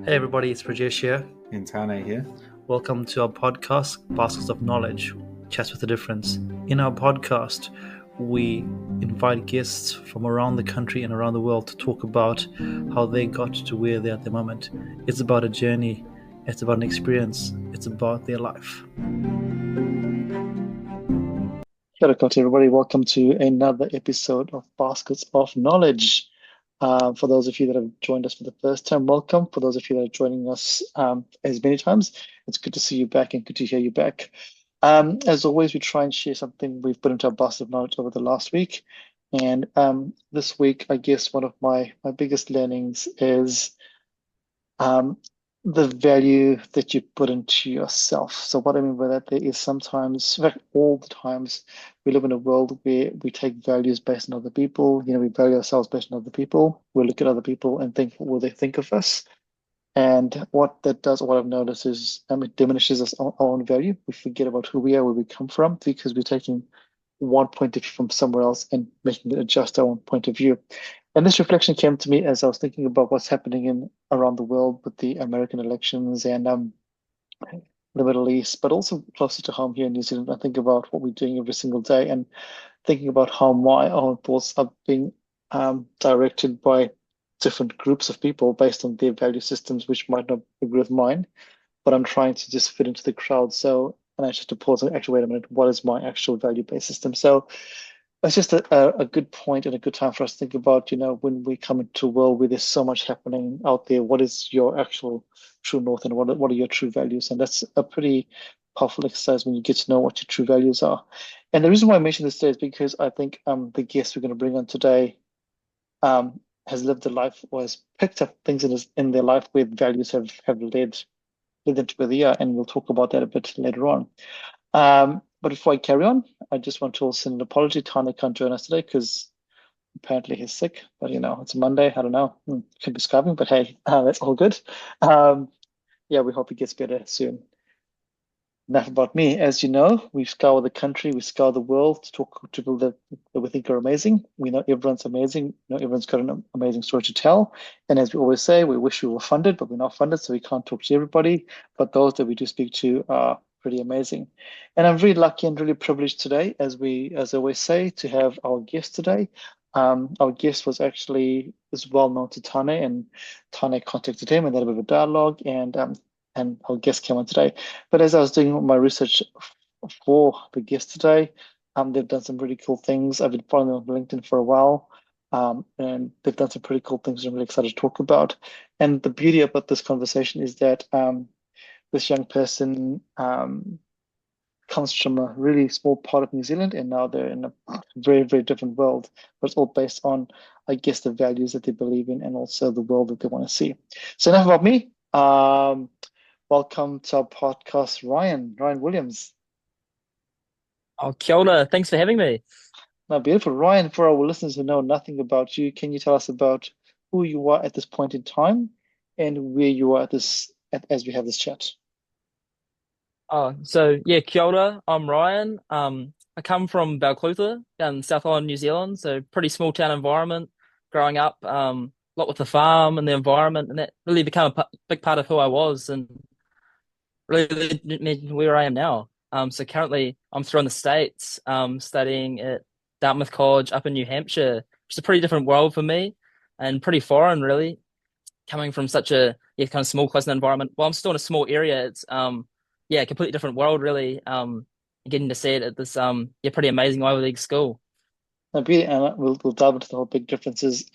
Hey everybody, it's Rajesh here. Intane here. Welcome to our podcast, Baskets of Knowledge, Chats with a Difference. In our podcast, we invite guests from around the country and around the world to talk about how they got to where they're at the moment. It's about a journey, it's about an experience, it's about their life. Hello, everybody. Welcome to another episode of Baskets of Knowledge. For those of you that have joined us for the first time, welcome. For those of you that are joining us as many times, it's good to see you back and good to hear you back. As always, we try and share something we've put into our basket of knowledge over the last week. And this week, I guess one of my biggest learnings is the value that you put into yourself. So what I mean by that, there is sometimes, in fact, all the times, we live in a world where we take values based on other people. We value ourselves based on other people. We look at other people and think what will they think of us. And what that does, what I've noticed is it diminishes our own value. We forget about who we are, where we come from, because we're taking one point of view from somewhere else and making it adjust our own point of view. And this reflection came to me as I was thinking about what's happening around the world with the American elections and the Middle East, but also closer to home here in New Zealand. I think about what we're doing every single day and thinking about how my own thoughts are being directed by different groups of people based on their value systems, which might not agree with mine, but I'm trying to just fit into the crowd. So, and I just have to pause and actually, wait a minute, what is my actual value-based system? So it's just a good point and a good time for us to think about, when we come into a world where there's so much happening out there, what is your actual true north and what are your true values? And that's a pretty powerful exercise when you get to know what your true values are. And the reason why I mention this today is because I think the guest we're going to bring on today has lived a life or has picked up things in their life where values have led them to where they are. And we'll talk about that a bit later on. But before I carry on, I just want to also send an apology. Tane can't join us today because apparently he's sick. But it's a Monday. I don't know. Could be Skyping, but hey, that's all good. Yeah, we hope he gets better soon. Enough about me. As you know, we scour the country, we scour the world to talk to people that we think are amazing. We know everyone's amazing. Everyone's got an amazing story to tell. And as we always say, we wish we were funded, but we're not funded, so we can't talk to everybody. But those that we do speak to are pretty amazing. And I'm really lucky and really privileged today, as I always say, to have our guest today. Our guest is well known to Tane, and Tane contacted him and they had a bit of a dialogue, and our guest came on today. But as I was doing my research for the guest today, they've done some really cool things. I've been following them on LinkedIn for a while, and they've done some pretty cool things I'm really excited to talk about. And the beauty about this conversation is that this young person comes from a really small part of New Zealand, and now they're in a very, very different world. But it's all based on, I guess, the values that they believe in and also the world that they want to see. So enough about me. Welcome to our podcast, Ryan Williams. Oh, kia ora. Thanks for having me. Now, beautiful. Ryan, for our listeners who know nothing about you, can you tell us about who you are at this point in time and where you are as we have this chat? Kia ora. I'm Ryan. I come from Balclutha down in South Island, New Zealand. So pretty small town environment. Growing up, a lot with the farm and the environment, and that really became a big part of who I was, and really led me to where I am now. So currently I'm through in the States, studying at Dartmouth College up in New Hampshire. It's a pretty different world for me and pretty foreign, really, coming from such a kind of small, close environment. Well, I'm still in a small area. It's a completely different world, really. Getting to see it at this pretty amazing Ivy League school. And we'll dive into the whole big differences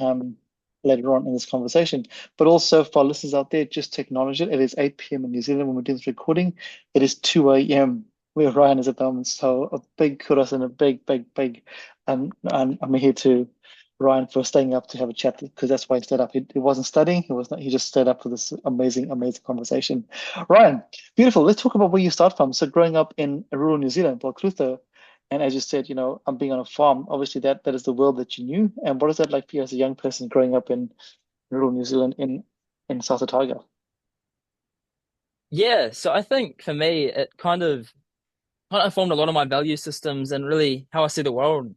later on in this conversation. But also for our listeners out there, just to acknowledge it, it is 8 p.m. in New Zealand when we're doing this recording. It is 2 a.m. where Ryan is at the moment. So a big kudos and a big, and I'm here to Ryan for staying up to have a chat, because that's why he stayed up. He wasn't studying. He just stayed up for this amazing conversation. Ryan, beautiful. Let's talk about where you start from. So growing up in rural New Zealand, Balclutha, and as you said, I'm being on a farm. Obviously, that is the world that you knew. And what is that like for you as a young person growing up in rural New Zealand in South Otago? Yeah, so I think for me, it kind of informed a lot of my value systems and really how I see the world,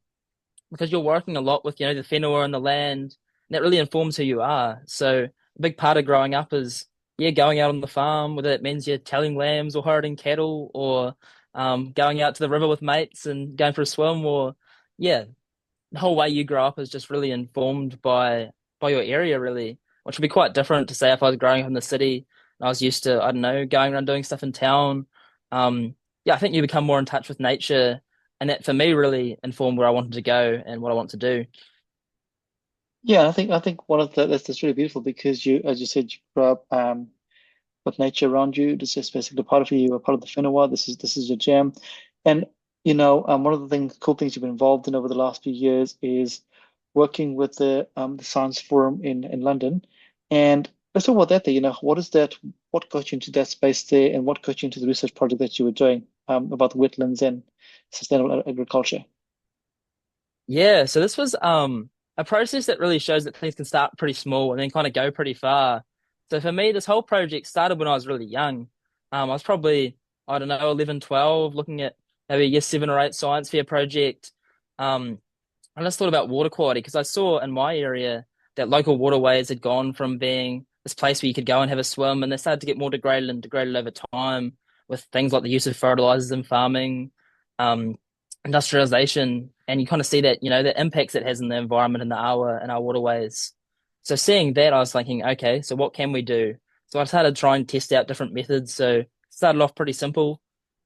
because you're working a lot with, the whenua and the land, and that really informs who you are. So a big part of growing up is, yeah, going out on the farm, whether it means you're telling lambs or herding cattle or going out to the river with mates and going for a swim or yeah, the whole way you grow up is just really informed by your area really, which would be quite different to say if I was growing up in the city and I was used to, I don't know, going around doing stuff in town. Yeah, I think you become more in touch with nature and that for me really informed where I wanted to go and what I want to do. Yeah, I think one of the that's really beautiful because you, as you said, you grew up with nature around you. This is basically part of you. You are part of the Whenua. This is your jam. And one of the cool things you've been involved in over the last few years is working with the Science Forum in London. And let's talk about that there. What is that? What got you into that space there, and what got you into the research project that you were doing about wetlands and sustainable agriculture? Yeah, so this was a process that really shows that things can start pretty small and then kind of go pretty far. So for me, this whole project started when I was really young. I was probably, I don't know, 11, 12, looking at maybe a year 7 or 8 science fair project. Um, I just thought about water quality because I saw in my area that local waterways had gone from being this place where you could go and have a swim, and they started to get more degraded and degraded over time with things like the use of fertilizers in farming, um, industrialization, and you kind of see that, the impacts it has in the environment and the our and our waterways. So seeing that, I was thinking, okay, so what can we do? So I started trying to test out different methods. So started off pretty simple.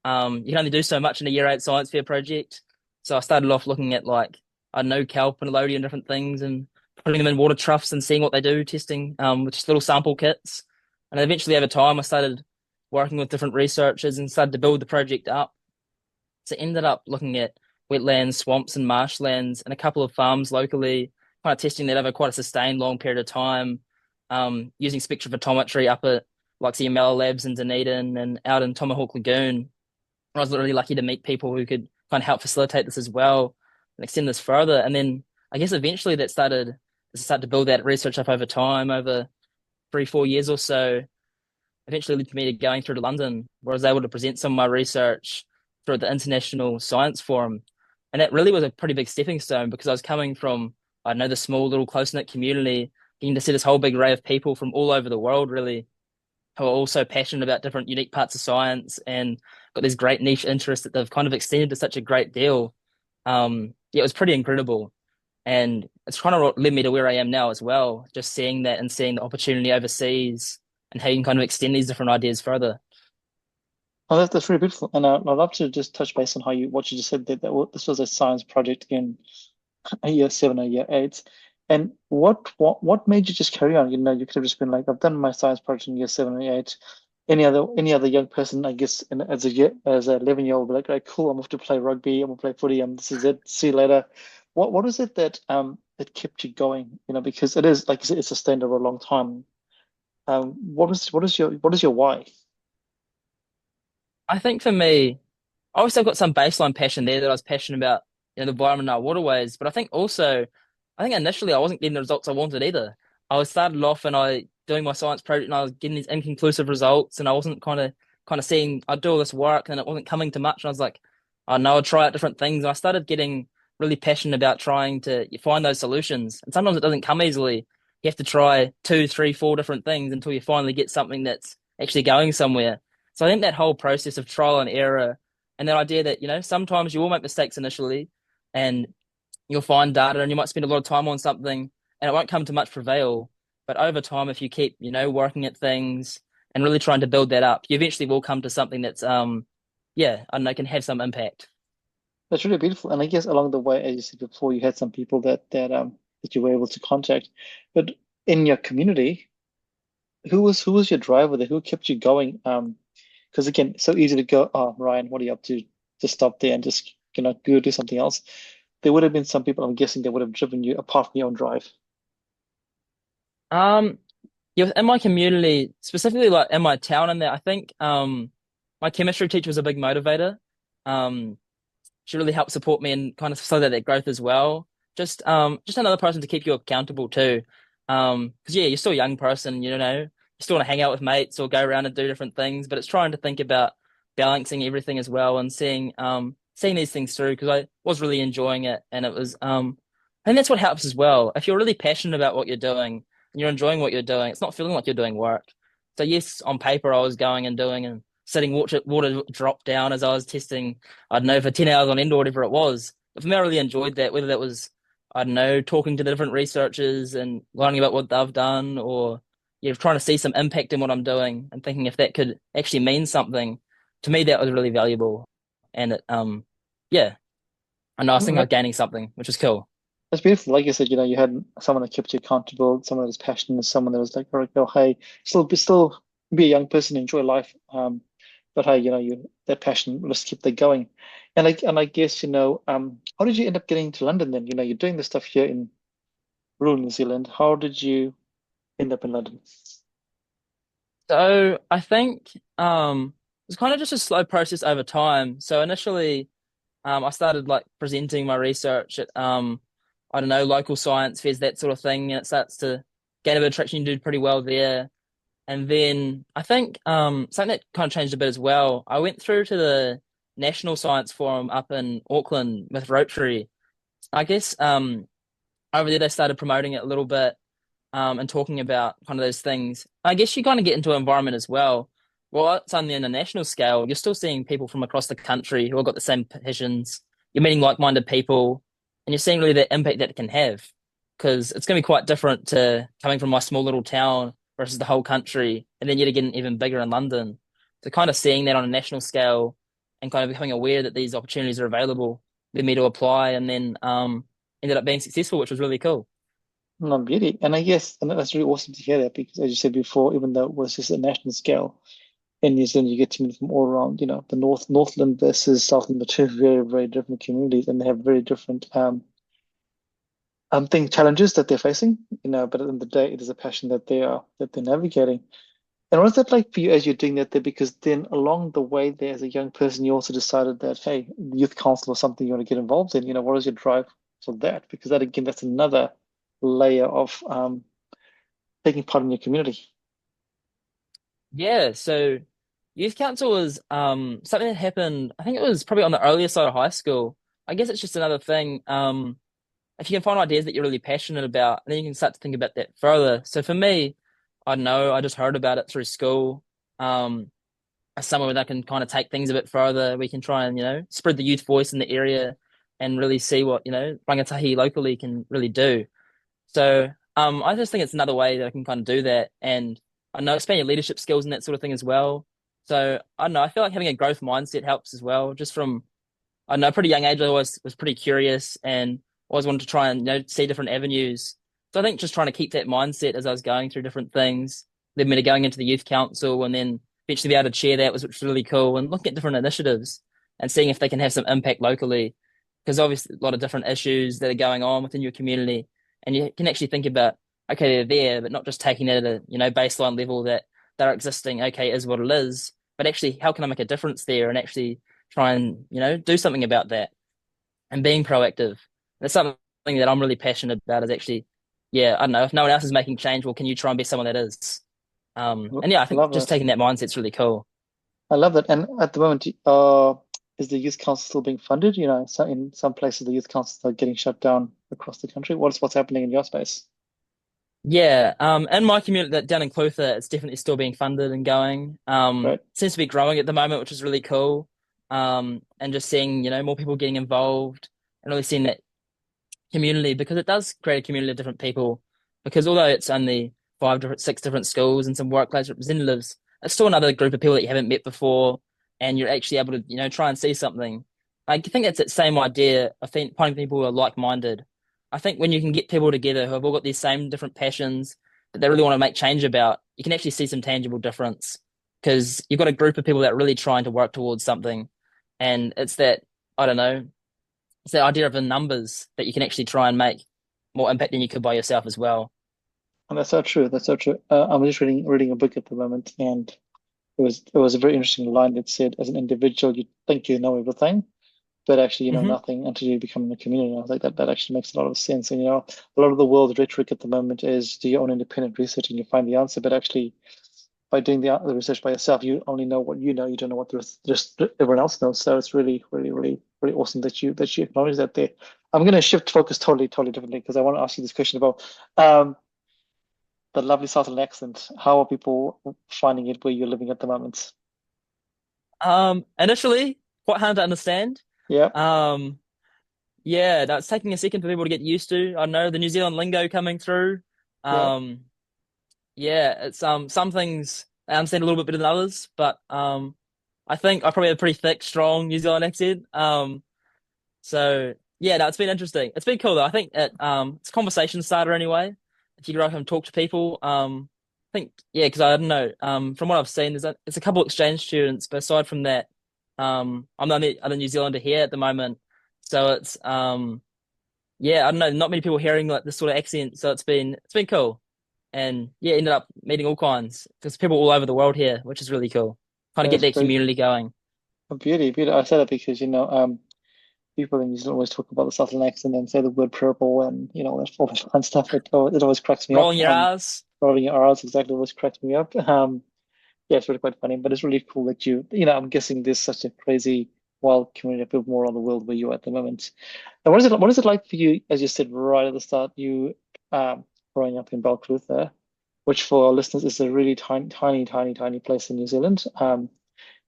You can only do so much in a year 8 science fair project. So I started off looking at like I don't know, kelp and elodie and different things and putting them in water troughs and seeing what they do, testing with just little sample kits. And eventually over time I started working with different researchers and started to build the project up. So ended up looking at wetlands, swamps and marshlands and a couple of farms locally, kind of testing that over quite a sustained long period of time, using spectrophotometry up at like CML labs in Dunedin and out in Tomahawk Lagoon. I was really lucky to meet people who could kind of help facilitate this as well and extend this further. And then I guess eventually started to build that research up over time, over 3, 4 years or so. Eventually led to me to going through to London, where I was able to present some of my research through the International Science Forum. And that really was a pretty big stepping stone because I was coming from, I know, the small little close-knit community, getting to see this whole big array of people from all over the world, really, who are also passionate about different unique parts of science and got these great niche interests that they've kind of extended to such a great deal. Yeah, it was pretty incredible. And it's kind of what led me to where I am now as well, just seeing that and seeing the opportunity overseas and how you can kind of extend these different ideas further. Oh, that's really beautiful. And I'd love to just touch base on what you just said this was a science project in a year 7 or year 8. And what made you just carry on? You could have just been like, I've done my science project in year 7 or year 8. Any other young person, I guess, as a 11-year-old, will be like, right, cool, I'm off to play rugby, I'm gonna play footy, this is it. See you later. What is it that kept you going? Because it is like you said, it's sustained over a long time. What is your why? I think for me, obviously I've got some baseline passion there that I was passionate about, the environment and our waterways. But I think initially I wasn't getting the results I wanted either. I was started off and I doing my science project and I was getting these inconclusive results and I wasn't kind of seeing I'd do all this work and it wasn't coming to much. And I was like, I know I'd try out different things. And I started getting really passionate about trying to find those solutions. And sometimes it doesn't come easily. You have to try 2, 3, 4 different things until you finally get something that's actually going somewhere. So I think that whole process of trial and error and that idea that, sometimes you will make mistakes initially and you'll find data and you might spend a lot of time on something and it won't come to much prevail. But over time, if you keep, working at things and really trying to build that up, you eventually will come to something that's, yeah, I don't know, can have some impact. That's really beautiful. And I guess along the way, as you said before, you had some people that you were able to contact. But in your community, who was your driver there? Who kept you going? Because again, it's so easy to go, oh, Ryan, what are you up to? Just stop there and just go do something else. There would have been some people, I'm guessing, that would have driven you apart from your own drive. Um, yeah, in my community, specifically like in my town and there, I think my chemistry teacher was a big motivator. Um, she really helped support me and kind of facilitate that growth as well. Just another person to keep you accountable too. Because yeah, you're still a young person, you still want to hang out with mates or go around and do different things, but it's trying to think about balancing everything as well and seeing these things through because I was really enjoying it and it was I think that's what helps as well. If you're really passionate about what you're doing and you're enjoying what you're doing, it's not feeling like you're doing work. So yes, on paper I was going and doing and sitting water drop down as I was testing, I don't know, for 10 hours on end or whatever it was. But for me, I really enjoyed that, whether that was, I don't know, talking to the different researchers and learning about what they've done, or trying to see some impact in what I'm doing and thinking if that could actually mean something. To me, that was really valuable. And yeah, I know I was thinking I was gaining something, which is cool. That's beautiful. Like you said, you had someone that kept you accountable, someone that was passionate, someone that was like, all right, go, hey, still be a young person, enjoy life. But hey, that passion, let's keep that going. And I guess, how did you end up getting to London then? You're doing this stuff here in rural New Zealand. How did you end up in London? So I think it's kind of just a slow process over time. So initially, I started like presenting my research at I don't know, local science fairs, that sort of thing, and it starts to gain a bit of traction. You do pretty well there. And then I think something that kind of changed a bit as well. I went through to the National Science Forum up in Auckland with Rotary. I guess over there they started promoting it a little bit and talking about kind of those things. I guess you kind of get into an environment as well. Well, it's on the international scale. You're still seeing people from across the country who have got the same passions. You're meeting like-minded people, and you're seeing really the impact that it can have. Because it's going to be quite different to coming from my small little town versus the whole country, and then yet again even bigger in London. So kind of seeing that on a national scale and kind of becoming aware that these opportunities are available, led me to apply, and then ended up being successful, which was really cool. No, beauty. And I guess, and that's really awesome to hear that because, as you said before, even though it was just a national scale, in New Zealand, you get to meet from all around, the Northland versus Southland, the two very, very different communities, and they have very different thing challenges that they're facing, but at the end of the day, it is a passion that they're navigating. And what is that like for you as you're doing that there? Because then along the way there, as a young person, you also decided that, hey, youth council or something you want to get involved in, what is your drive for that? Because that again, that's another layer of taking part in your community. Yeah, so youth council was something that happened, I think it was probably on the earlier side of high school. I guess it's just another thing. If you can find ideas that you're really passionate about, then you can start to think about that further. So for me, I don't know, I just heard about it through school. Um, as somewhere that can kind of take things a bit further. We can try and, spread the youth voice in the area and really see what, rangatahi locally can really do. So I just think it's another way that I can kind of do that. And I know expand your leadership skills and that sort of thing as well. So I don't know, I feel like having a growth mindset helps as well. Just from, I don't know, a pretty young age, I always was pretty curious and always wanted to try and, see different avenues. So I think just trying to keep that mindset as I was going through different things led me to going into the youth council and then eventually be able to chair that was which was really cool and looking at different initiatives and seeing if they can have some impact locally. Because obviously a lot of different issues that are going on within your community and you can actually think about okay they're there but not just taking it at a baseline level that they're existing okay is what it is but actually how can I make a difference there and actually try and do something about that and being proactive. That's something that I'm really passionate about is actually yeah I don't know if no one else is making change well can you try and be someone that is and yeah I I think love just that. taking that mindset's really cool. I love that. And at the moment, is the youth council still being funded? In some places, the youth councils are getting shut down across the country. What's happening in your space? Yeah, in my community that down in Clutha, it's definitely still being funded and going. Right? Seems to be growing at the moment, which is really cool. And just seeing, more people getting involved and really seeing that community because it does create a community of different people. Because although it's only six different schools and some workplace representatives, it's still another group of people that you haven't met before, and you're actually able to, try and see something. I think it's that same idea of finding people who are like-minded. I think when you can get people together who have all got these same different passions that they really want to make change about, you can actually see some tangible difference because you've got a group of people that are really trying to work towards something, and it's that I don't know it's the idea of the numbers that you can actually try and make more impact than you could by yourself as well. And that's so true. That's so true. I'm just reading a book at the moment, and it was a very interesting line that said, as an individual, you think you know everything, but actually you know Hmm. nothing until you become in the community. And I think that actually makes a lot of sense. And a lot of the world rhetoric at the moment is do your own independent research and you find the answer. But actually, by doing the research by yourself, you only know what you know. You don't know what just everyone else knows. So it's really, really, really, really awesome that you acknowledge that there. I'm going to shift focus totally, totally differently because I want to ask you this question about um, the lovely Southern accent. How are people finding it where you're living at the moment? Initially quite hard to understand. Yeah, Um, yeah, that's taking a second for people to get used to. I know the New Zealand lingo coming through. yeah. Um, yeah, it's some things I understand a little bit better than others, but I think I probably have a pretty thick, strong New Zealand accent. So yeah, no, it's been interesting. It's been cool though. I think it's a conversation starter anyway. If you go up and talk to people, I think yeah, because I don't know. From what I've seen, it's a couple exchange students, but aside from that, I'm the only other New Zealander here at the moment. So it's yeah, I don't know, not many people hearing like this sort of accent. So it's been cool, and yeah, ended up meeting all kinds. There's people all over the world here, which is really cool. Kind of get That's that great. community going. Beauty, beauty. I said that because, people in New Zealand always talk about the Southern accent and say the word purple and, all that fun stuff. It always cracks me up. Rolling your R's. Rolling your R's exactly always cracks me up. Yeah, it's really quite funny, but it's really cool that I'm guessing there's such a crazy, wild community of people around the world where you are at the moment. And what is it like for you, as you said right at the start, um, growing up in Balclutha, which for our listeners is a really tiny, tiny, tiny, tiny place in New Zealand. And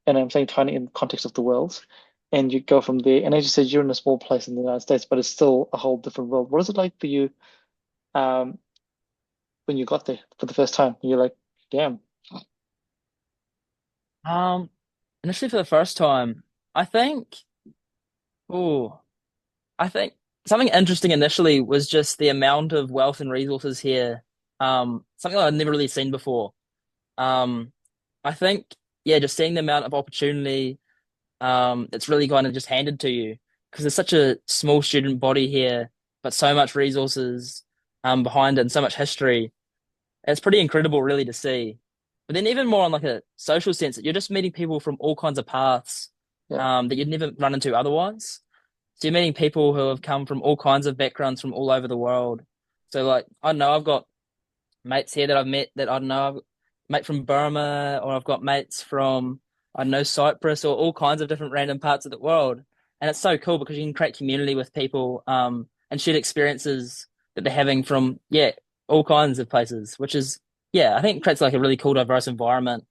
I'm saying tiny in the context of the world. And you go from there, and as you said, you're in a small place in the United States, but it's still a whole different world. What is it like for you um, when you got there for the first time? You're like, damn, Um, Initially for the first time, I think, oh, I think something interesting initially was just the amount of wealth and resources here. Something that I'd never really seen before. Um, I think, yeah, just seeing the amount of opportunity, that's really kind of just handed to you because there's such a small student body here, but so much resources, behind it and so much history. It's pretty incredible, really, to see. But then even more on like a social sense, that you're just meeting people from all kinds of paths, yeah. that you'd never run into otherwise. So you're meeting people who have come from all kinds of backgrounds from all over the world. So like I don't know, I've got mates here that I've met that I don't know, I've got a mate from Burma, or I've got mates from I don't know Cyprus, or all kinds of different random parts of the world. And it's so cool because you can create community with people, and share experiences that they're having from yeah all kinds of places, which is yeah I think it creates like a really cool diverse environment.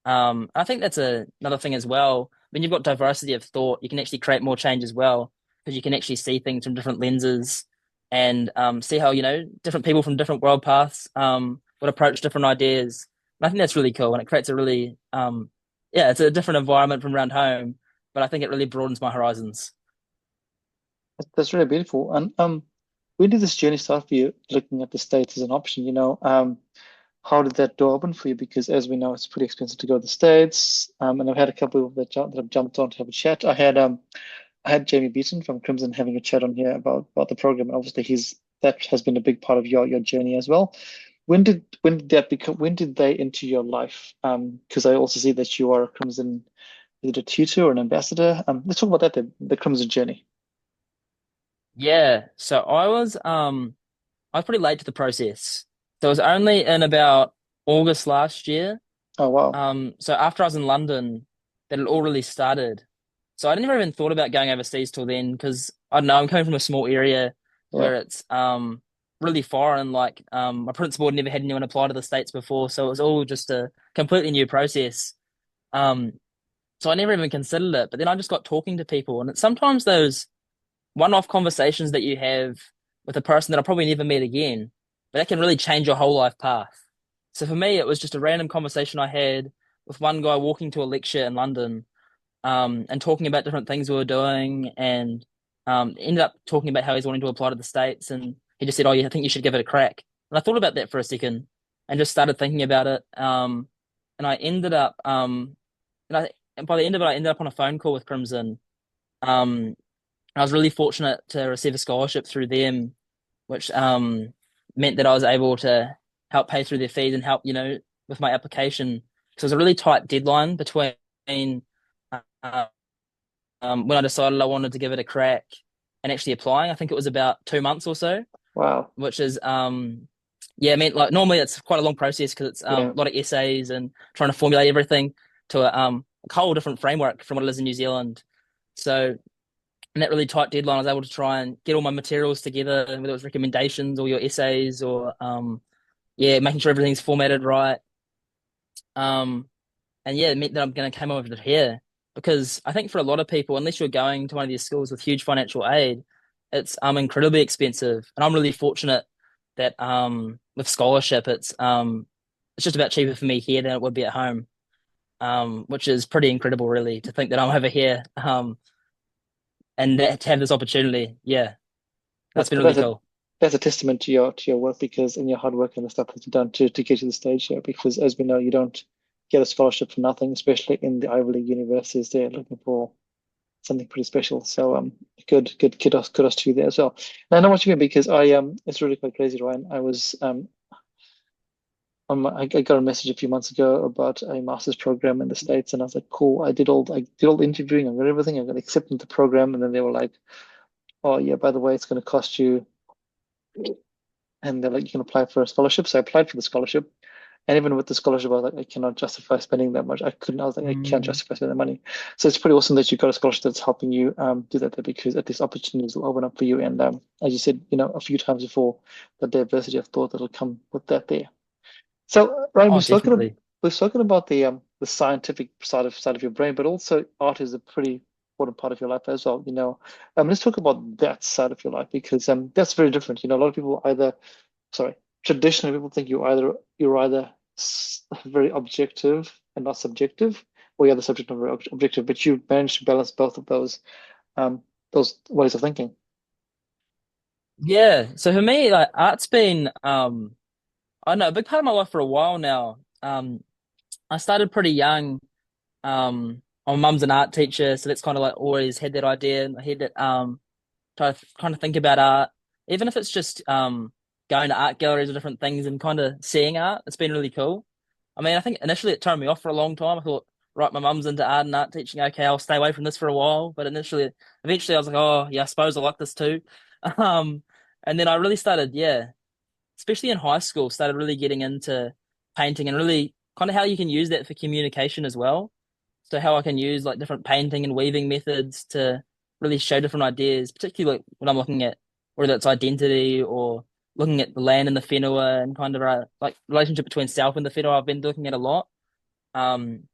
I think that's another thing as well. When you've got diversity of thought, you can actually create more change as well because you can actually see things from different lenses and see how, different people from different world paths would approach different ideas. And I think that's really cool and it creates a really, yeah, it's a different environment from around home, but I think it really broadens my horizons. That's really beautiful. And when did this journey start for you, looking at the States as an option? How did that door open for you? Because as we know, it's pretty expensive to go to the States. And I've had a couple that have jumped on to have a chat. I had Jamie Beaton from Crimson having a chat on here about the program. And obviously that has been a big part of your journey as well. When did they enter your life? Because I also see that you are a Crimson, is it a tutor or an ambassador? Let's talk about that, the Crimson journey. Yeah, so I was pretty late to the process. So it was only in about August last year. Oh wow. So after I was in London, that it all really started. So I never even thought about going overseas till then because I don't know, I'm coming from a small area Yeah. where it's really foreign. Like my principal had never had anyone apply to the States before, so it was all just a completely new process. Um, so I never even considered it. But then I just got talking to people, and it's sometimes those one-off conversations that you have with a person that I'll probably never meet again, but that can really change your whole life path. So for me, it was just a random conversation I had with one guy walking to a lecture in London, and talking about different things we were doing, and ended up talking about how he's wanting to apply to the States, and he just said, "Oh, yeah, I think you should give it a crack." And I thought about that for a second, and just started thinking about it. And I ended up, and by the end of it, I ended up on a phone call with Crimson. Um, I was really fortunate to receive a scholarship through them, which meant that I was able to help pay through their fees and help, with my application. So it was a really tight deadline between uh, when I decided I wanted to give it a crack and actually applying. I think it was about 2 months or so, Wow. which is yeah, I mean like normally it's quite a long process because it's Yeah. a lot of essays and trying to formulate everything to a whole different framework from what it is in New Zealand. So in that really tight deadline, I was able to try and get all my materials together, whether it was recommendations or your essays or yeah, making sure everything's formatted right. Um, and yeah, it meant that I'm going to come over to here because I think for a lot of people, unless you're going to one of these schools with huge financial aid, it's incredibly expensive. And I'm really fortunate that with scholarship, it's just about cheaper for me here than it would be at home. Which is pretty incredible, really, to think that I'm over here and that, to have this opportunity. Yeah, That's that's been but really cool. that's a testament to your work because and your hard work and the stuff that you've done to get to the stage here. Because as we know, you don't get a scholarship for nothing, especially in the Ivy League universities. They're looking for something pretty special. So good kudos to you there as well. And I know what you mean because I it's really quite crazy, Ryan. I was I got a message a few months ago about a master's program in the States, and I was like, cool. I did all the interviewing, I got everything, I got accepted into the program, and then they were like, oh yeah, by the way, it's going to cost you, and they're like, you can apply for a scholarship. So I applied for the scholarship, and even with the scholarship, I was like, I cannot justify spending that much. I couldn't. I was like, I can't Mm. justify spending that money. So it's pretty awesome that you got a scholarship that's helping you do that there because at least opportunities will open up for you. And as you said, a few times before, the diversity of thought that'll come with that there. So, Ryan, Oh, definitely. we've spoken about the scientific side of your brain, but also art is a pretty important part of your life as well. Let's talk about that side of your life because that's very different. A lot of people either, sorry, traditionally people think you're either very objective and not subjective, or you're the subject and very objective. But you managed to balance both of um those ways of thinking. Yeah. So for me, like art's been I don't know, a big part of my life for a while now. I started pretty young. My mum's an art teacher, so that's kind of like always had that idea in my head that try to kind of think about art, even if it's just going to art galleries or different things and kind of seeing art. It's been really cool. I mean, I think initially it turned me off for a long time. I thought, right, my mum's into art and art teaching. Okay, I'll stay away from this for a while. But eventually, I was like, oh yeah, I suppose I like this too. Um, and then I really started, yeah, especially in high school, started really getting into painting and really kind of how you can use that for communication as well. So how I can use like different painting and weaving methods to really show different ideas, particularly like when I'm looking at whether it's identity or looking at the land and the whenua and kind of like relationship between self and the whenua. I've been looking at a lot. Um,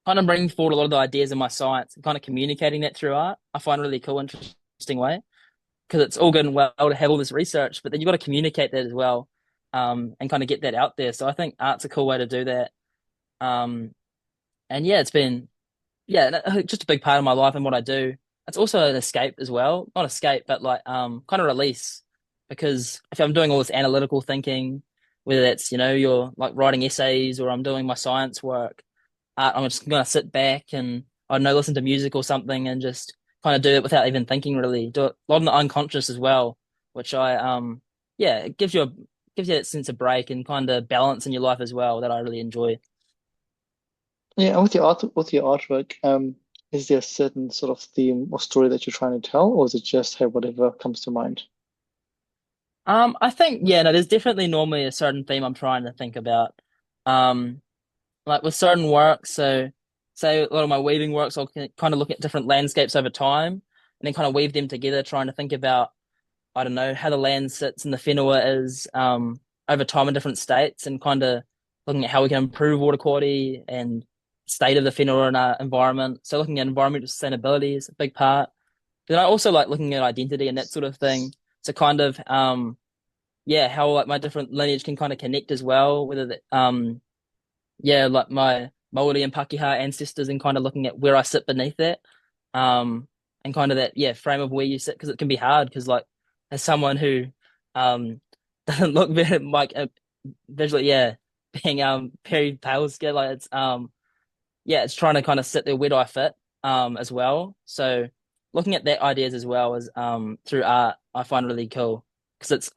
Kind of bringing forward a lot of the ideas in my science and kind of communicating that through art. I find a really cool, interesting way because it's all good and well to have all this research, but then you've got to communicate that as well, and kind of get that out there. So I think art's a cool way to do that. Um, and yeah, it's been just a big part of my life and what I do. It's also an escape as well. Not escape, but like kind of release. Because if I'm doing all this analytical thinking, whether that's, you're like writing essays or I'm doing my science work, I'm just gonna sit back and I don't know, listen to music or something and just kind of do it without even thinking really. Do it a lot in the unconscious as well, which yeah, it gives you that sense of break and kind of balance in your life as well that I really enjoy. Yeah, and with your artwork, is there a certain sort of theme or story that you're trying to tell, or is it just hey, whatever comes to mind? I think yeah, no, there's definitely normally a certain theme I'm trying to think about. Um, like with certain works, so say a lot of my weaving works, I'll kind of look at different landscapes over time and then kind of weave them together, trying to think about, I don't know, how the land sits and the whenua is over time in different states and kind of looking at how we can improve water quality and state of the whenua in our environment. So looking at environmental sustainability is a big part. Then I also like looking at identity and that sort of thing. So kind of yeah, how like my different lineage can kind of connect as well, whether yeah, like my Maori and Pakeha ancestors and kind of looking at where I sit beneath that. And kind of that, yeah, frame of where you sit because it can be hard because like as someone who um doesn't look very like visually, yeah, being very pale skin, like it's yeah, it's trying to kind of sit there, where do I fit as well. So looking at that ideas as well as through art, I find really cool because it's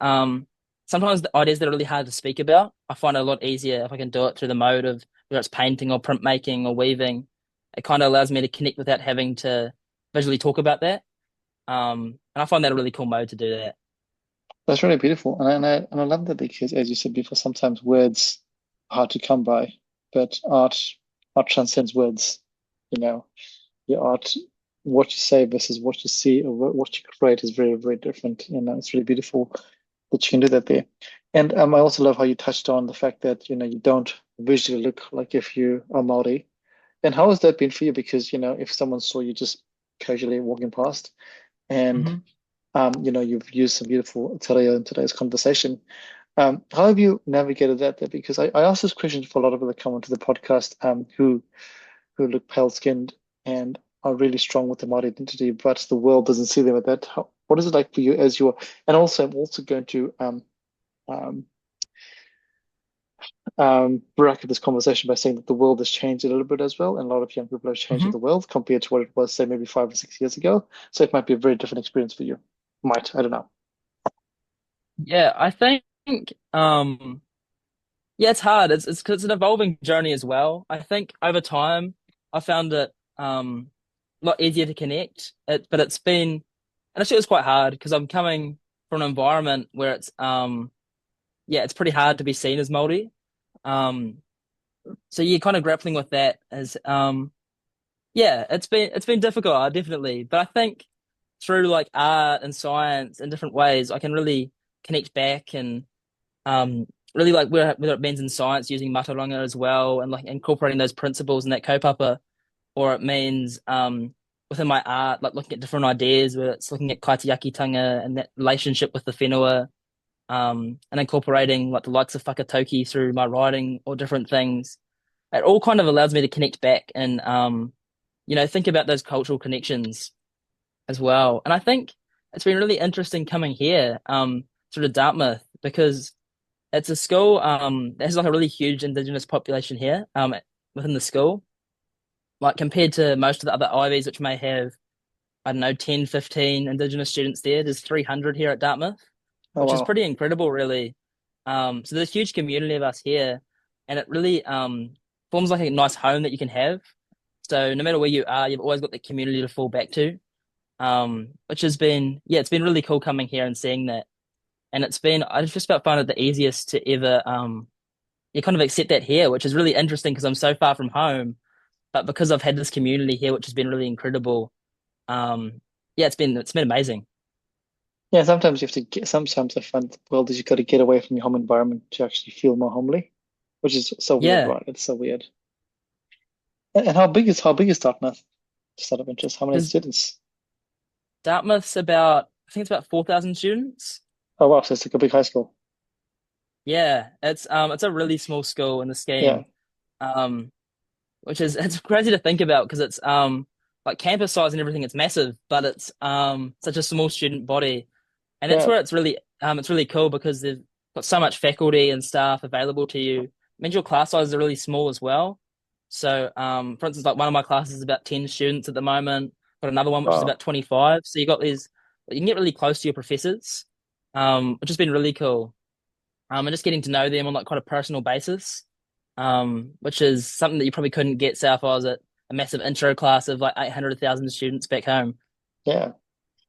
sometimes the ideas that are really hard to speak about, I find it a lot easier if I can do it through the mode of whether it's painting or printmaking or weaving. It kind of allows me to connect without having to visually talk about that. And I find that a really cool mode to do that. That's really beautiful, and I love that because, as you said before, sometimes words are hard to come by, but art transcends words. You know, your art, what you say versus what you see or what you create is very, very different. It's really beautiful that you can do that there. And I also love how you touched on the fact that, you don't visually look like if you are Maori. And how has that been for you? Because, if someone saw you just casually walking past and, Hmm. you've used some beautiful te reo in today's conversation. How have you navigated that there? Because I asked this question for a lot of people that come onto the podcast, who look pale skinned and are really strong with their Māori identity, but the world doesn't see them at that. What is it like for you as you're, and also I'm also going to um, bracket this conversation by saying that the world has changed a little bit as well, and a lot of young people have changed with Hmm. the world compared to what it was, say, maybe 5 or 6 years ago. So it might be a very different experience for you. Might, I don't know. Yeah, I think yeah, it's hard. It's 'cause it's an evolving journey as well. I think over time I found it a lot easier to connect. But it's been and actually it was quite hard because I'm coming from an environment where it's yeah, it's pretty hard to be seen as Māori. Um so you're kind of grappling with that as yeah, it's been difficult, definitely. But I think through like art and science and different ways I can really connect back and really like whether it means in science using mataranga as well and like incorporating those principles and that kaupapa, or it means within my art, like looking at different ideas, where it's looking at kaitiakitanga and that relationship with the whenua, and incorporating like the likes of whakatauki through my writing or different things. It all kind of allows me to connect back and think about those cultural connections as well. And I think it's been really interesting coming here, sort of Dartmouth, because it's a school that has like a really huge indigenous population here within the school. Like compared to most of the other Ivies, which may have, I don't know, 10, 15 indigenous students there, there's 300 here at Dartmouth, Oh, which is wow. pretty incredible, really. So there's a huge community of us here, and it really forms like a nice home that you can have. So no matter where you are, you've always got the community to fall back to, which has been, yeah, it's been really cool coming here and seeing that. And I just about found it the easiest to ever you kind of accept that here, which is really interesting because I'm so far from home. But because I've had this community here, which has been really incredible, yeah, it's been amazing. Yeah, sometimes you have to get, sometimes I find the world is you've got to get away from your home environment to actually feel more homely, which is so weird, Yeah, right? It's so weird. And how big is Dartmouth? Just out of interest, how many because students? Dartmouth's about, I think it's about 4,000 students. Oh, wow, so it's like a big high school. Yeah, it's a really small school in the Yeah, scheme, um, which is it's crazy to think about because it's like campus size and everything, it's massive, but it's such a small student body. And that's yeah, where it's really cool because they've got so much faculty and staff available to you. It means your class sizes are really small as well. So, for instance, like one of my classes is about 10 students at the moment. Got another one which is wow. about 25. So you can get really close to your professors, which has been really cool. And just getting to know them on like quite a personal basis, which is something that you probably couldn't get say if I was at a massive intro class of like 800,000 students back home. Yeah.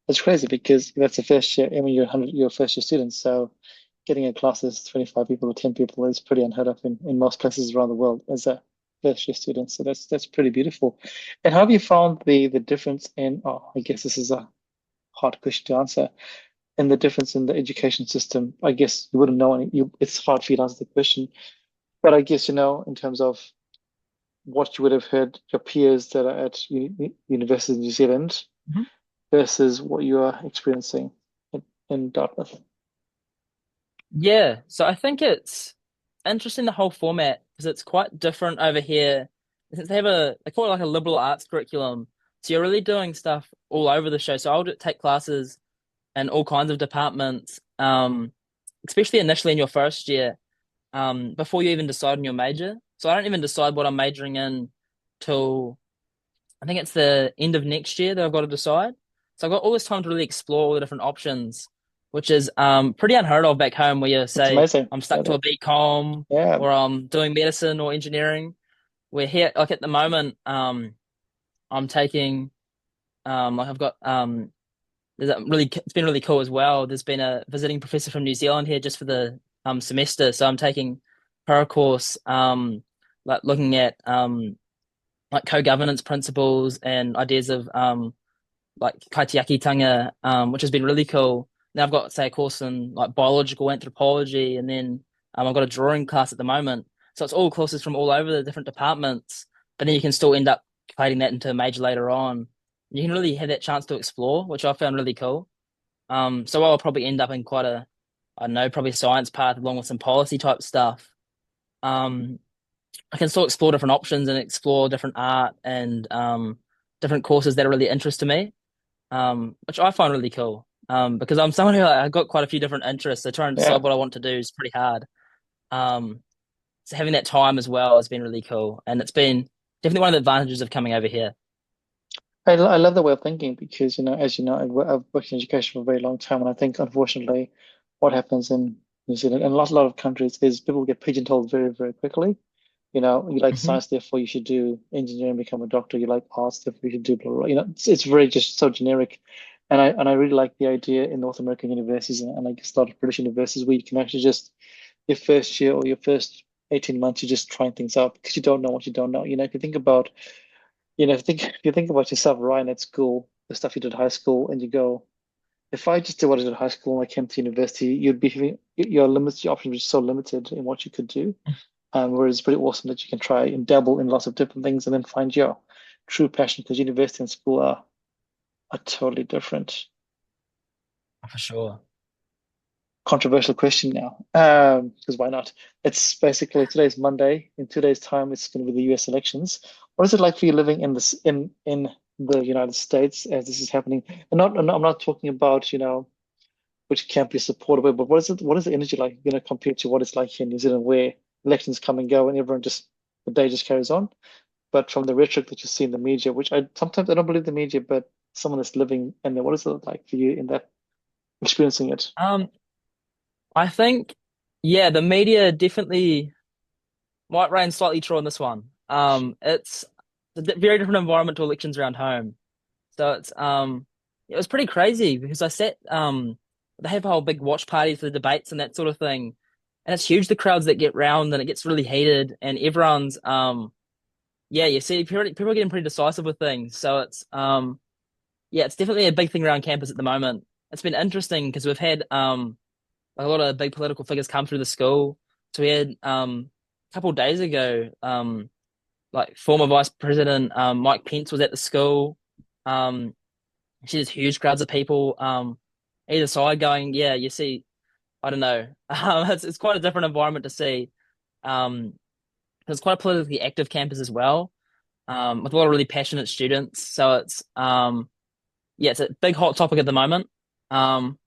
It's crazy because that's the first year. I mean, you're a first year student, so getting a class of 25 people or 10 people is pretty unheard of in most places around the world as a first year student. So that's pretty beautiful. And how have you found the difference in, oh, I guess this is a hard question to answer, and the difference in the education system? I guess you wouldn't know it's hard for you to answer the question, but I guess in terms of what you would have heard your peers that are at University of New Zealand versus what you are experiencing in Dartmouth. Yeah, so I think it's interesting the whole format because it's quite different over here. Since they call it like a liberal arts curriculum, so you're really doing stuff all over the show. So I'll take classes in all kinds of departments, especially initially in your first year, before you even decide on your major. So I don't even decide what I'm majoring in till I think it's the end of next year that I've got to decide. So I've got all this time to really explore all the different options, which is pretty unheard of back home where you It's say amazing. I'm Yeah, stuck to a BCom yeah. or I'm doing medicine or engineering. We're here like at the moment, I'm taking like I've got it's been really cool as well. There's been a visiting professor from New Zealand here just for the semester. So I'm taking her course like looking at like co-governance principles and ideas of like kaitiakitanga, which has been really cool. Now I've got, say, a course in like biological anthropology, and then I've got a drawing class at the moment. So it's all courses from all over the different departments, but then you can still end up completing that into a major later on. You can really have that chance to explore, which I found really cool. So I'll probably end up in quite a, I don't know, probably science path along with some policy type stuff. Um, I can still explore different options and explore different art and different courses that are really interest to me, which I find really cool. Because I'm someone who I've got quite a few different interests, so trying to Yeah. decide what I want to do is pretty hard. Um, so having that time as well has been really cool, and it's been definitely one of the advantages of coming over here. I love the way of thinking because, as you know, I've worked in education for a very long time. And I think, unfortunately, what happens in New Zealand and a lot of countries is people get pigeonholed very, very quickly. You like Hmm. science, therefore you should do engineering, become a doctor. You like arts, therefore you should do blah, blah, blah. It's very just so generic. And I really like the idea in North American universities and I guess a lot of British universities where you can actually just your first year or your first 18 months, you're just trying things out because you don't know what you don't know. If you think about, if you think about yourself, Ryan, at school, the stuff you did at high school, and you go, if I just did what I did at high school and I came to university, you'd be having your limits, your options were so limited in what you could do. Whereas it's pretty awesome that you can try and dabble in lots of different things and then find your true passion because university and school are totally different. For sure. Controversial question now, because why not? It's basically today's Monday. In 2 days' time, it's going to be the U.S. elections. What is it like for you living in this in the United States as this is happening? And I'm not talking about which camp you support, but what is it? What is the energy like? Compared to what it's like here in New Zealand, where elections come and go, and everyone just the day just carries on. But from the rhetoric that you see in the media, which I sometimes I don't believe the media, but someone that's living in there, what is it like for you in that experiencing it? Um, I think, yeah, the media definitely might reign slightly true on this one. It's a very different environment to elections around home. So it was pretty crazy because I sat they have a whole big watch party for the debates and that sort of thing. And it's huge the crowds that get round and it gets really heated and everyone's yeah, you see people are getting pretty decisive with things. So it's yeah, it's definitely a big thing around campus at the moment. It's been interesting because we've had a lot of big political figures come through the school. So we had a couple of days ago like former Vice President Mike Pence was at the school. Um, see there's huge crowds of people either side going, yeah, you see, I don't know. It's quite a different environment to see. Um, it's quite a politically active campus as well, with a lot of really passionate students. So it's yeah, it's a big hot topic at the moment. Um,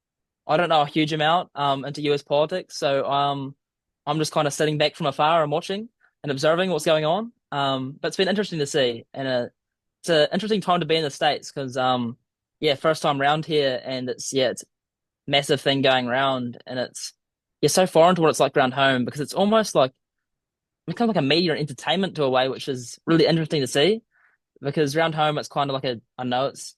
I don't know a huge amount into US politics, so I'm just kind of sitting back from afar and watching and observing what's going on. But it's been interesting to see, and it's an interesting time to be in the States because yeah, first time round here, and it's massive thing going around, and it's you're so foreign to what it's like around home because it's almost like it's kind of like a media and entertainment to a way, which is really interesting to see. Because around home, it's kind of like a I know it's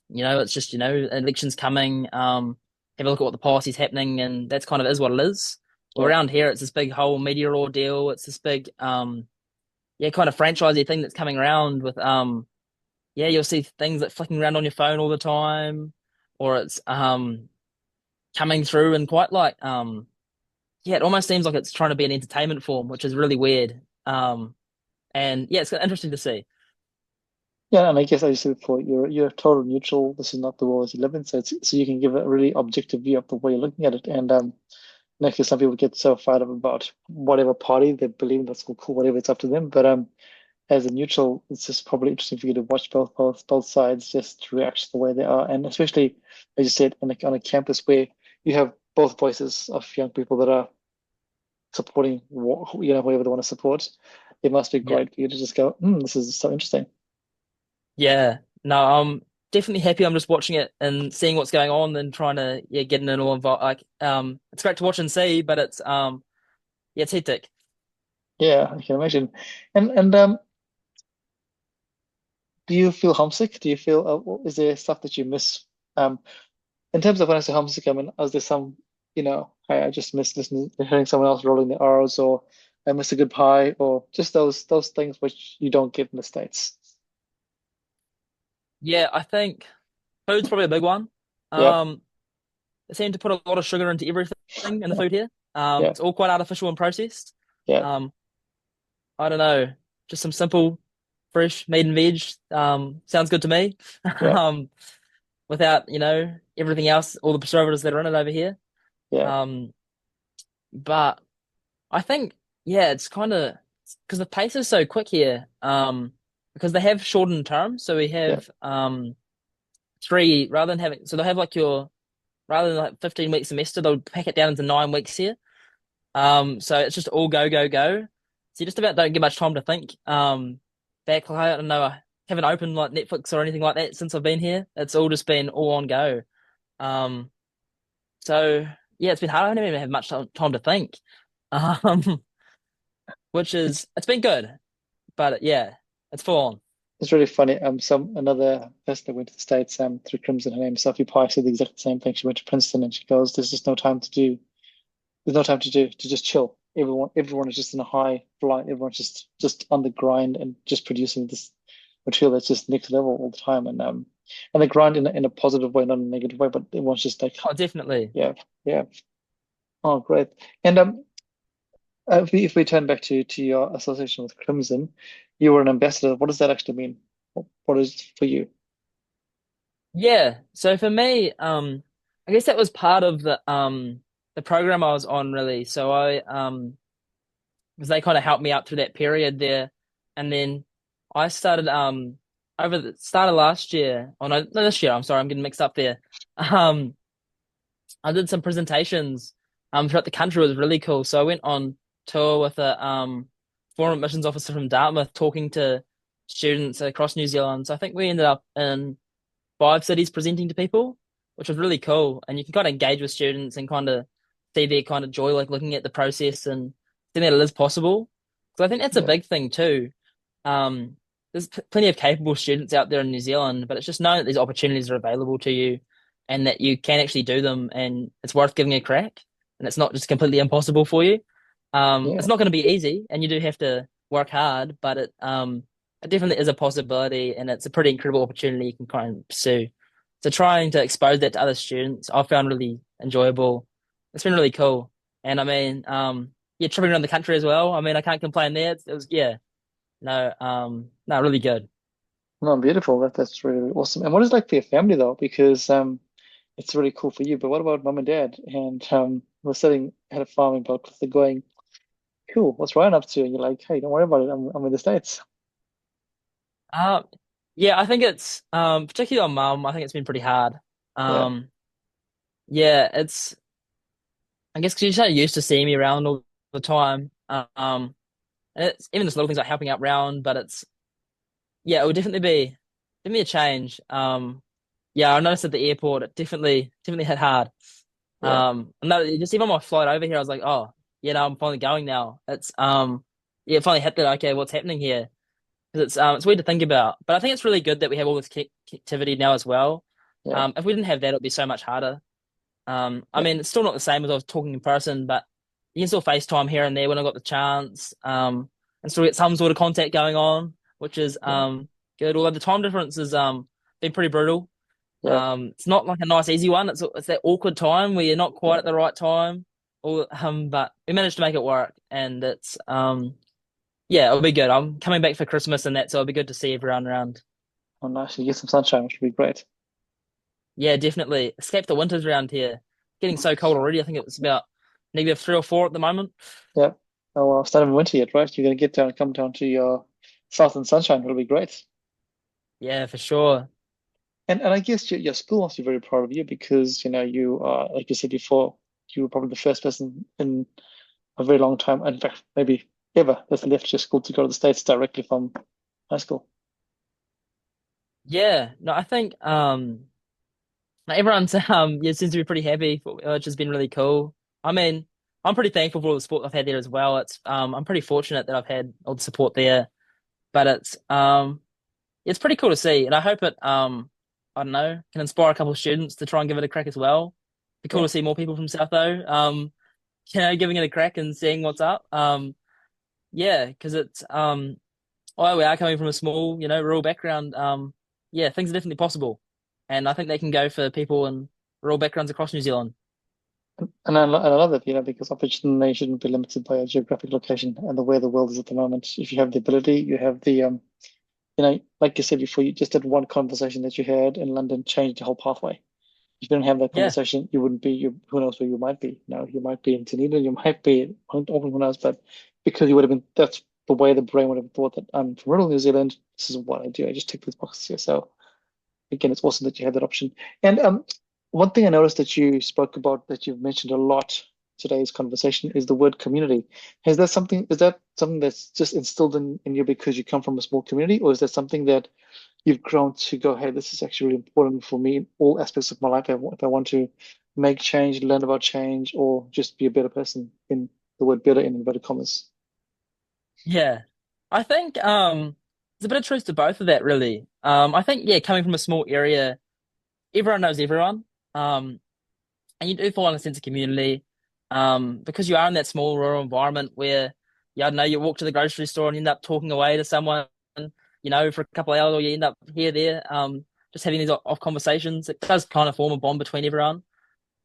it's just elections coming, have a look at what the policy's happening, and that's kind of is what it is. Well, Yeah. around here, it's this big whole media ordeal. It's this big yeah kind of franchisey thing that's coming around with yeah, you'll see things that flicking around on your phone all the time, or it's coming through and quite like yeah, it almost seems like it's trying to be an entertainment form, which is really weird. And yeah, it's interesting to see. Yeah, and I guess as you said before, you're total neutral. This is not the world you live in, so you can give a really objective view of the way you're looking at it. And because some people get so fired up about whatever party they believe in, that's cool, whatever, it's up to them. But as a neutral, it's just probably interesting for you to watch both sides just react the way they are, and especially as you said, on a campus where you have both voices of young people that are supporting whatever they want to support. It must be Yeah. great for you to just go, this is so interesting. Yeah, no, I'm definitely happy. I'm just watching it and seeing what's going on and trying to yeah getting it all involved. Like it's great to watch and see, but it's yeah it's hectic. Yeah, I can imagine. And do you feel homesick? Do you feel is there stuff that you miss? Um, in terms of when I say homesick, I mean, is there some, I just miss listening, hearing someone else rolling the R's, or I miss a good pie, or just those things which you don't get in the States. Yeah, I think food's probably a big one. Yeah, Um, seem to put a lot of sugar into everything in the food here. Yeah, It's all quite artificial and processed. yeah, Um, I don't know, just some simple, fresh meat and veg. Sounds good to me. yeah, Um, without, everything else, all the preservatives that are in it over here. yeah, Um, but I think, yeah, it's kind of because the pace is so quick here. Because they have shortened terms, so we yeah, have three rather than having, so they'll have like your rather than like 15-week semester, they'll pack it down into 9 weeks here. So it's just all go, go, go. So you just about don't get much time to think. Back, like, I don't know, I haven't opened like Netflix or anything like that since I've been here. It's all just been all on go. Um, so yeah, it's been hard. I haven't even had much time to think. Um, which it's is it's been good, but yeah, it's full on. it's really funny. Some another person that went to the States, through Crimson, her name Sophie Pye, said the exact same thing. She went to Princeton and she goes, "There's just no time to do. There's no time to just chill. Everyone is just in a high flight. Everyone's just on the grind and just producing this material that's just next level all the time. And they grind in a positive way, not in a negative way, but everyone's just like, Oh, definitely. yeah, yeah. Oh, great. And if we turn back to your association with Crimson, you were an ambassador. What does that actually mean? What is it for you? Yeah. So for me, I guess that was part of the program I was on really. So I because they kind of helped me out through that period there. And then I started over the start of last year. Oh no, this year. I'm sorry, I'm getting mixed up there. Um, I did some presentations throughout the country. It was really cool. So I went on tour with a foreign missions officer from Dartmouth, talking to students across New Zealand. So I think we ended up in 5 cities presenting to people, which was really cool. And you can kind of engage with students and kind of see their kind of joy, like looking at the process and seeing that it is possible. So I think that's a Yeah, big thing too. Um, there's plenty of capable students out there in New Zealand, but it's just knowing that these opportunities are available to you and that you can actually do them and it's worth giving a crack and it's not just completely impossible for you. yeah, It's not going to be easy and you do have to work hard, but it definitely is a possibility and it's a pretty incredible opportunity you can kind of pursue. So trying to expose that to other students, I found really enjoyable. It's been really cool. And I mean, yeah, tripping around the country as well. I mean, I can't complain there. It was, yeah, no, no, really good. no, beautiful. That's really, really awesome. And what is it like for your family though? Because it's really cool for you. But what about mom and dad? And we're sitting at a farm in Belcliffe, going, "Cool, what's Ryan up to?" And you're like, "Hey, don't worry about it. I'm in the States." Um, yeah, I think it's particularly on mum. I think it's been pretty hard. Yeah, Um, yeah, it's I guess because she's so used to seeing me around all the time. And it's even just little things like helping out round, but it's yeah, it would definitely a change. Yeah, I noticed at the airport it definitely hit hard. yeah, And no, just even on my flight over here, I was like, oh, I'm finally going now. It's yeah, it finally hit that. Okay, what's happening here? Because it's weird to think about, but I think it's really good that we have all this connectivity now as well. yeah, If we didn't have that, it'd be so much harder. I yeah, mean, it's still not the same as I was talking in person, but you can still FaceTime here and there when I got the chance. And still get some sort of contact going on, which is yeah, good. Although the time difference has been pretty brutal. yeah. It's not like a nice easy one. It's that awkward time where you're not quite at Yeah. the right time. Or but we managed to make it work, and it's yeah, it'll be good. I'm coming back for Christmas and that, so it'll be good to see everyone around. Oh, nice. You get some sunshine, which would be great. Yeah, definitely escape the winters around here. Getting so cold already. I think it was about -3 or -4 at the moment. Yeah. Oh, well, it's not even winter yet, right? You're gonna get down, come down to your southern sunshine. It'll be great. Yeah, for sure. And I guess your school must be very proud of you because you are, like you said before, you were probably the first person in a very long time, in fact, maybe ever, that's left your school to go to the States directly from high school. Yeah, no, I think like, everyone's yeah seems to be pretty happy, which has been really cool. I mean, I'm pretty thankful for all the support I've had there as well. It's I'm pretty fortunate that I've had all the support there, but it's pretty cool to see, and I hope it I don't know can inspire a couple of students to try and give it a crack as well. Be cool Yeah, to see more people from South though, giving it a crack and seeing what's up. Yeah, because it's although we are coming from a small, rural background, yeah, things are definitely possible. And I think they can go for people in rural backgrounds across New Zealand. And I love that, because opportunity shouldn't be limited by a geographic location and the way the world is at the moment. If you have the ability, you have the like you said before, you just had one conversation that you had in London changed the whole pathway. If you didn't have that Yeah, conversation, you wouldn't be you. Who knows where you might be? You might be in Dunedin, you might be who knows, but because you would have been, that's the way the brain would have thought that I'm from rural New Zealand. This is what I do. I just tick these boxes here. So again, it's awesome that you have that option. And one thing I noticed that you spoke about that you've mentioned a lot today's conversation is the word community. Is that something that's just instilled in you because you come from a small community, or is that something that you've grown to go, hey, this is actually really important for me in all aspects of my life if I want to make change, learn about change, or just be a better person in the word better in inverted commas? yeah. I think there's a bit of truth to both of that, really. I think yeah, coming from a small area, everyone knows everyone. Um, and you do feel in a sense of community, because you are in that small rural environment where, yeah, I don't know, you walk to the grocery store and you end up talking away to someone, for a couple of hours, or you end up here, there, just having these off conversations. It does kind of form a bond between everyone.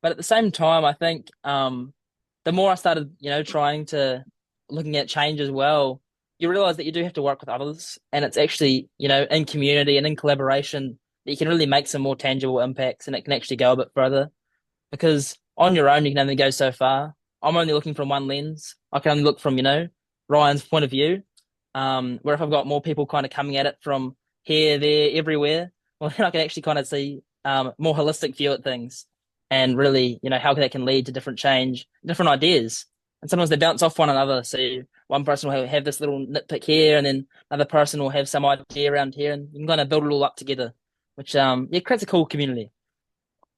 But at the same time, I think the more I started, trying to looking at change as well, you realize that you do have to work with others, and it's actually, in community and in collaboration that you can really make some more tangible impacts, and it can actually go a bit further. Because on your own, you can only go so far. I'm only looking from one lens. I can only look from, Ryan's point of view. Where if I've got more people kind of coming at it from here, there, everywhere, well, then I can actually kind of see more holistic view at things, and really, how that can lead to different change, different ideas. And sometimes they bounce off one another. So one person will have this little nitpick here, and then another person will have some idea around here, and you can kind of build it all up together, which yeah, creates a cool community.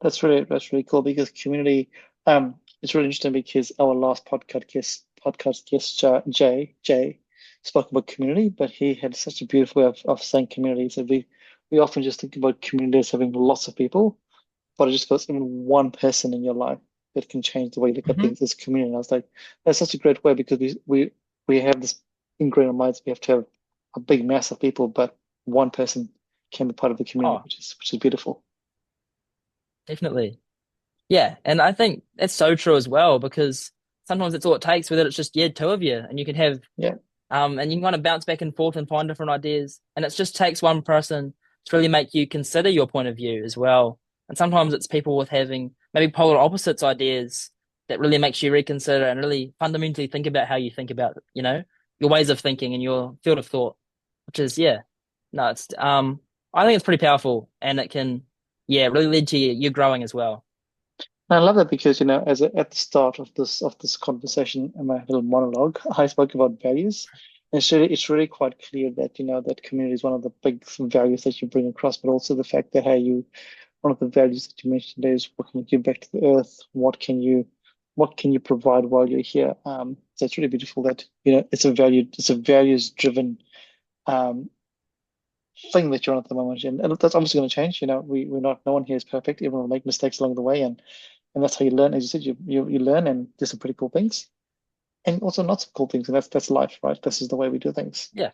That's really cool because community. It's really interesting because our last podcast guest Jay spoke about community, but he had such a beautiful way of saying community. So we often just think about community as having lots of people, but it just goes even one person in your life that can change the way you look at Hmm. things as community. And I was like, that's such a great way because we have this ingrained in our minds we have to have a big mass of people, but one person can be part of the community, Oh, which is beautiful. definitely. Yeah, and I think that's so true as well, because sometimes that's all it takes, whether it's just yeah, two of you, and you can have Yeah. and you can kind of bounce back and forth and find different ideas. And it just takes one person to really make you consider your point of view as well. And sometimes it's people with having maybe polar opposites ideas that really makes you reconsider and really fundamentally think about how you think about, your ways of thinking and your field of thought, which is yeah, no, it's I think it's pretty powerful, and it can yeah really lead to you growing as well. And I love that because, at the start of this conversation in my little monologue, I spoke about values. And it's really quite clear that, that community is one of the big values that you bring across, but also the fact that, hey, one of the values that you mentioned there is what can you give back to the earth? What can you provide while you're here? So it's really beautiful that, it's a values driven um thing that you're on at the moment. And that's obviously going to change. No one here is perfect. Everyone will make mistakes along the way, and that's how you learn. As you said, you learn and do some pretty cool things, and also not so cool things, and that's life, right? This is the way we do things. Yeah.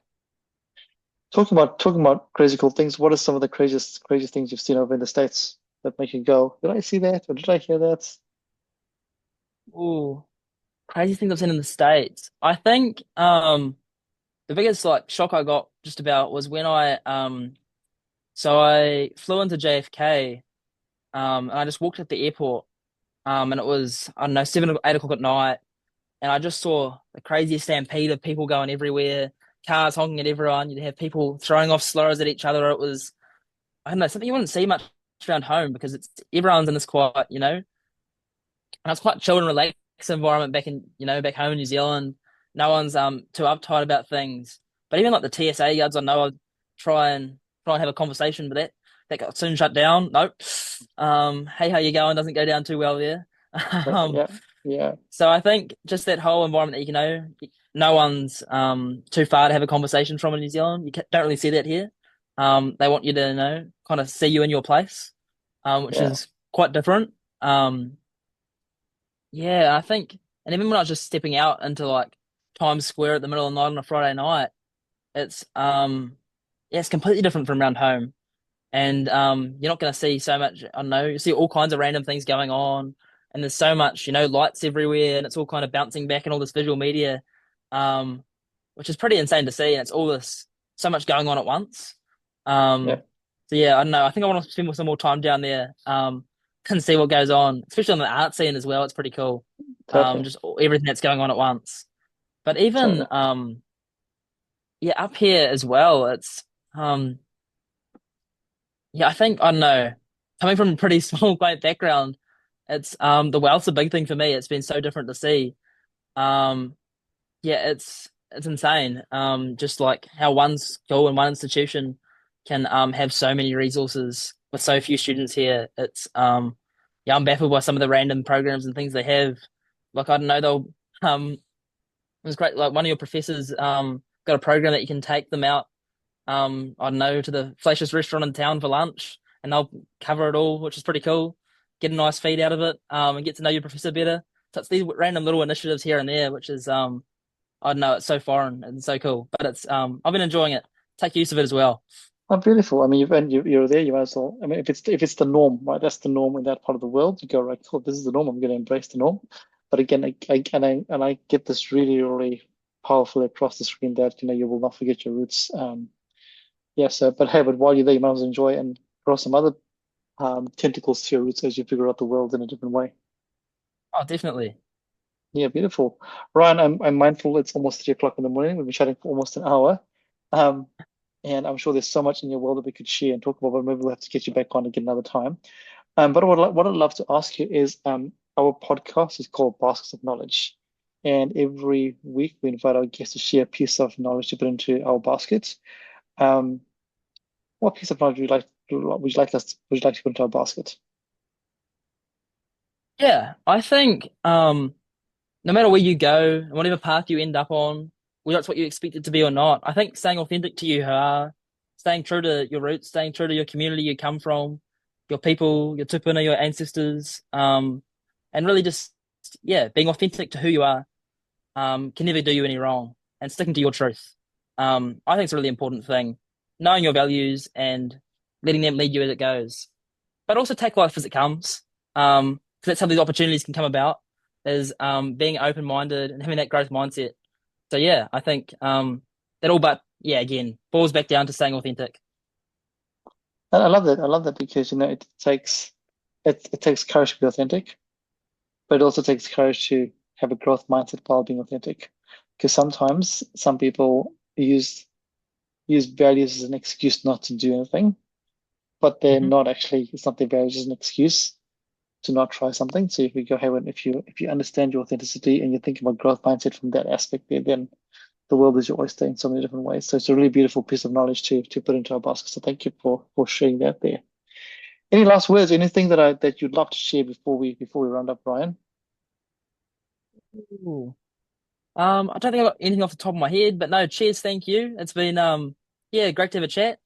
Talking about crazy cool things. What are some of the craziest things you've seen over in the States that make you go, did I see that or did I hear that? Ooh, crazy things I've seen in the States. I think the biggest like shock I got just about was when I flew into JFK, and I just walked at the airport, and it was, I don't know, 7 or 8 o'clock at night, and I just saw the craziest stampede of people going everywhere, cars honking at everyone. You'd have people throwing off slurs at each other. It was, I don't know, something you wouldn't see much around home, because it's everyone's in this quiet, and it's quite chill and relaxed environment back in, back home in New Zealand. No one's too uptight about things. But even like the TSA guards, I know I'd try and have a conversation, but that got soon shut down. Nope. Hey, how you going? Doesn't go down too well there. Um, Yeah, yeah, so I think just that whole environment that no one's too far to have a conversation from in New Zealand. Don't really see that here. They want you to kind of see you in your place, which yeah, is quite different. Yeah, I think, and even when I was just stepping out into like Times Square at the middle of the night on a Friday night, it's yeah, it's completely different from around home. And you're not going to see so much. I don't know, you see all kinds of random things going on, and there's so much, lights everywhere, and it's all kind of bouncing back and all this visual media, um, which is pretty insane to see, and it's all this so much going on at once. Yeah, Um, so yeah, I don't know. I think I want to spend some more time down there, and see what goes on, especially on the art scene as well. It's pretty cool. totally, Just everything that's going on at once. But even totally. yeah, up here as well, it's um yeah, I think I don't know. Coming from a pretty small quaint background, it's the wealth's a big thing for me. It's been so different to see. Um yeah, it's insane. Just like how one school and one institution can have so many resources with so few students here. It's yeah, I'm baffled by some of the random programs and things they have. Like I don't know, they'll it was great. Like one of your professors got a program that you can take them out I don't know, to the flashiest restaurant in town for lunch, and they'll cover it all, which is pretty cool. Get a nice feed out of it, and get to know your professor better. So it's these random little initiatives here and there, which is I don't know, it's so foreign and so cool, but it's I've been enjoying it. Take use of it as well. Oh, beautiful. I mean, you're there. You might as well. I mean, if it's the norm, right? That's the norm in that part of the world. You go, right, cool. This is the norm. I'm going to embrace the norm. But again, I get this really, really powerful across the screen that you will not forget your roots. Yeah. So, but hey, but while you're there, you might as well enjoy and grow some other tentacles to your roots as you figure out the world in a different way. Oh, definitely. Yeah, beautiful. Ryan, I'm mindful it's almost 3 o'clock in the morning. We've been chatting for almost an hour. Um, and I'm sure there's so much in your world that we could share and talk about, but maybe we'll have to get you back on again another time. But what I'd love to ask you is our podcast is called Baskets of Knowledge. And every week we invite our guests to share a piece of knowledge to put into our baskets. Um, what piece of knowledge would you like to put into our basket? Yeah, I think no matter where you go, and whatever path you end up on, whether it's what you expect it to be or not, I think staying authentic to you who are, staying true to your roots, staying true to your community you come from, your people, your tupuna, your ancestors, and really just, yeah, being authentic to who you are, can never do you any wrong, and sticking to your truth. I think it's a really important thing, knowing your values and letting them lead you as it goes, but also take life as it comes. Because that's how these opportunities can come about is being open minded and having that growth mindset. So yeah, I think that all but yeah, again, falls back down to staying authentic. I love that. I love that because it takes courage to be authentic, but it also takes courage to have a growth mindset while being authentic. Because sometimes some people use values as an excuse not to do anything, but they're Hmm. not actually, it's not their values as an excuse to not try something. So if we go, hey, well, if you understand your authenticity and you think about growth mindset from that aspect there, then the world is your oyster in so many different ways. So it's a really beautiful piece of knowledge to put into our basket. So thank you for sharing that there. Any last words? Anything that you'd love to share before we round up, Brian? Ooh. I don't think I've got anything off the top of my head, but no, cheers, thank you. It's been yeah, great to have a chat.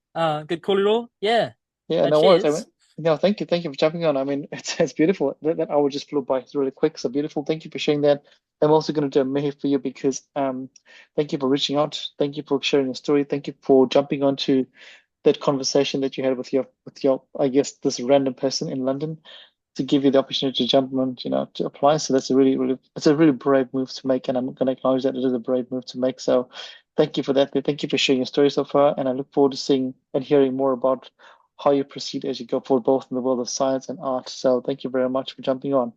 Good call it all. Yeah. Yeah, No, no worries. I mean, cheers. no, thank you for jumping on. I mean, it's beautiful. That hour just flew by really quick. So beautiful. Thank you for sharing that. I'm also going to do a mehe for you because thank you for reaching out. Thank you for sharing your story. Thank you for jumping onto that conversation that you had with your I guess this random person in London to give you the opportunity to jump on, to apply. So that's a really, really, it's a really brave move to make, and I'm going to acknowledge that it is a brave move to make. So thank you for that. Thank you for sharing your story so far, and I look forward to seeing and hearing more about how you proceed as you go forward, both in the world of science and art. So thank you very much for jumping on.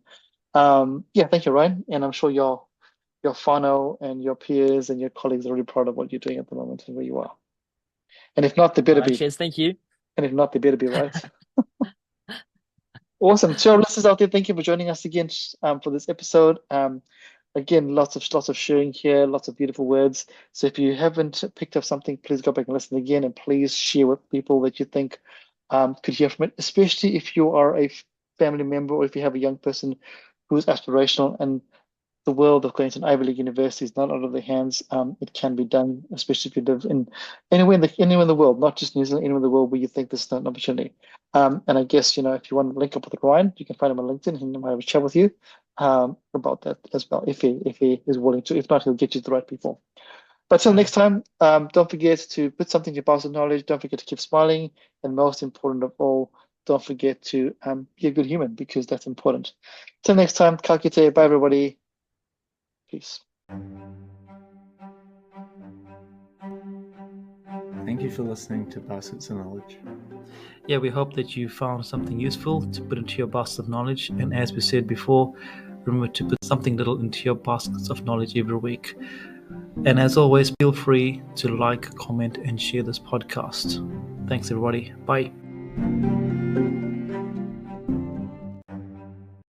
Yeah, thank you, Ryan, and I'm sure your whānau and your peers and your colleagues are really proud of what you're doing at the moment and where you are. And if not, they Oh better no, be. cheers, thank you. And if not, they better be right. Awesome. So, listeners out there, thank you for joining us again for this episode. Again, lots of sharing here, lots of beautiful words. So, if you haven't picked up something, please go back and listen again, and please share with people that you think could hear from it. Especially if you are a family member or if you have a young person who is aspirational and the world of going to an Ivy League university is not out of their hands. It can be done, especially if you live in anywhere in the world, not just New Zealand, anywhere in the world where you think this is not an opportunity. And I guess, if you want to link up with Ryan, you can find him on LinkedIn. He might have a chat with you about that as well, if he is willing to. If not, he'll get you the right people. But till Yeah. next time, don't forget to put something in your basket of knowledge. Don't forget to keep smiling, and most important of all, don't forget to be a good human, because that's important. Till next time, ka kite. Bye, everybody. Peace. Thank you for listening to Baskets of Knowledge. Yeah, we hope that you found something useful to put into your basket of knowledge. And as we said before, remember to put something little into your baskets of knowledge every week. And as always, feel free to like, comment, and share this podcast. Thanks, everybody. Bye.